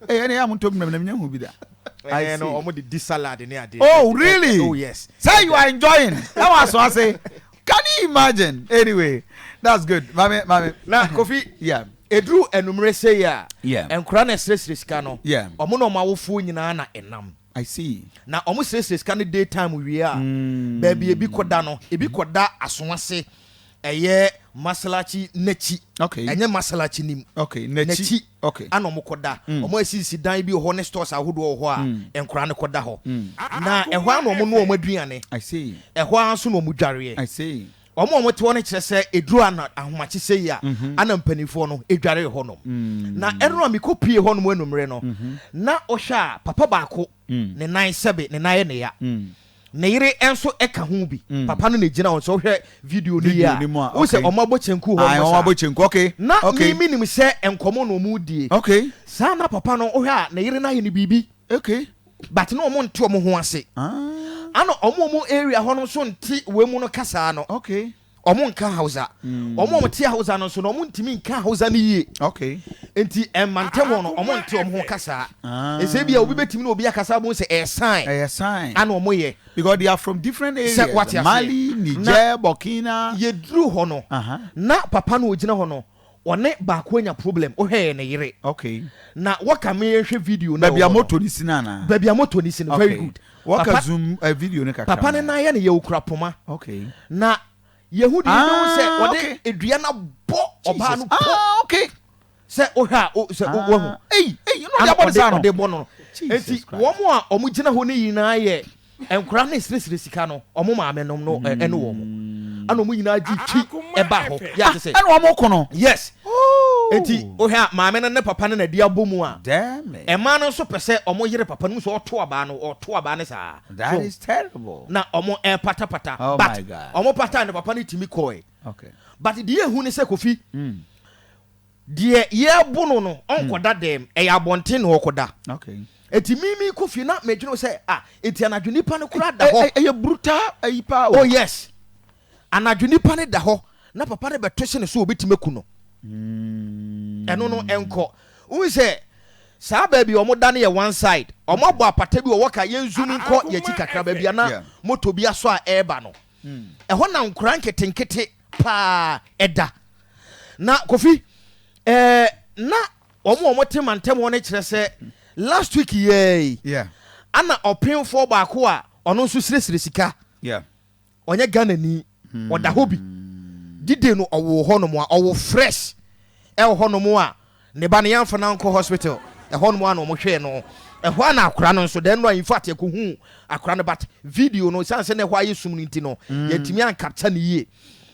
any am to who be that. I know almost the salad in here. Oh, really? Oh, yes. Say you are enjoying. That was what I say. Can you imagine? Anyway, that's good. Mami. Now, Kofi. Yeah. Edru enumere say ya. Yeah. Enkura na stress sika no. Yeah. Omo no ma wofu nyina na enam. I see. Na omo stress sika no daytime we a. Baby ebi koda no, ebi koda asonase. Eye masalachi nechi. Okay. Enye masalachi nim. Okay. Nechi. Okay. Ana omo koda. Omo asisi dan bi ho ne stores ahodo ho a enkura ne koda ho. Na ehwa na omo no omo aduane. I see. Ehwa nso no omo dware. I see. Omo te won kire se edru ana ahomachi se ya ana mpanifo no edware ho no na ero mi kopie ho no enumre no na ohwa papa baako ne nan sebe ne nan ne ya ne yire enso eka ho bi papa no ne gina won so hwe video ni ya wo se omo abochenku ho omo abochenku okay na mi nim se enkomo no mu die okay sa na papa no ohwe a ne yire na ye ne bibi okay but no omo nte omo ho ase ano omo area ho no so nti we mu no kasa no okay omo nka hausa omo te hausa no so no omo ntimi nka hausa ni ye okay enti emantem no omo nte omo ho kasa ese bia obi betimi na obi akasa bo se sign ano omo ye because they are from different areas Mali, Niger, Burkina ye dru ho no na papa no ogina ho no one baako anya problem o hwe ne yire okay na waka me hwe video na babia moto ni sinana babia moto ni sin very good waka zoom video ne kakra papa ne na ye ne ye okura poma okay na yehudi no se wode edua na bo oba no po okay se ohwa se wo you know the body sound de bo no enti wo mo a omo gina ho ne yina ye enkura na sire sika no omo ma amenom no ene wo mo ana omo yina gi twi eba ho ya se ene wo mo kono yes enti ohwa ma amena ne papa ne na dia bomu a damn it ema no so pese omo yire papa no so oto aba ne sa that is terrible na omo pata oh but my God. omo pata ne papa ne timi koi okay but the ehu ne se Kofi die ye bono no onkoda dem ya bonte no okoda okay eti mimi Kofi na medweno se eti anadwo nipa ne kura da ho eye brutal ayipa oh yes anadwo nipa ne da ho na papa ne betose ne so obetimaku no eno no enko wo se sa ba bi omo da ne ye one side omo abo apata bi wo ka ye zoom nko ye chi kakra ba bi na moto bi aso a eba no eho na nkura nketenkete pa eda na Kofi na omo te mantem won kire se last week yeah ana open for baako a ono nso sire sika yeah onye Ghana ni oda hobi dide no owo honom a owo fresh honom a ne ba ne yamfa na nko hospital honom a no mo hwe no ehwa na akora no nso den no in fact ekohu akora no but video no sanse ne hwa yesum no ntino yatimi an capture ne yie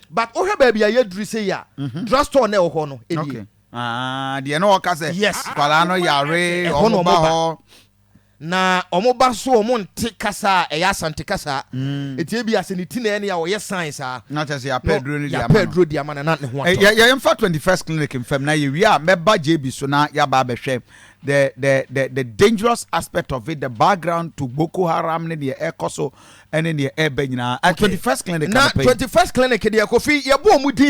but ohwe ba bia yeduru se ya drugstore na ho no edie de no ka se yes kwala no yare omo ba ho na omo ba so omo nte kasa eya asante kasa etie bia se ne ti na ene ya wo ye science na tese ya pedro ni ya pedro di amana na ne ho ato ya em fa 21st clinic in fam na ye wi a meba JB so na ya ba behwe the dangerous aspect of it, the background to Boko Haram ne the ekoso and in the ebe nyina at 21st clinic na 21st clinic de Kofi ye bo mu din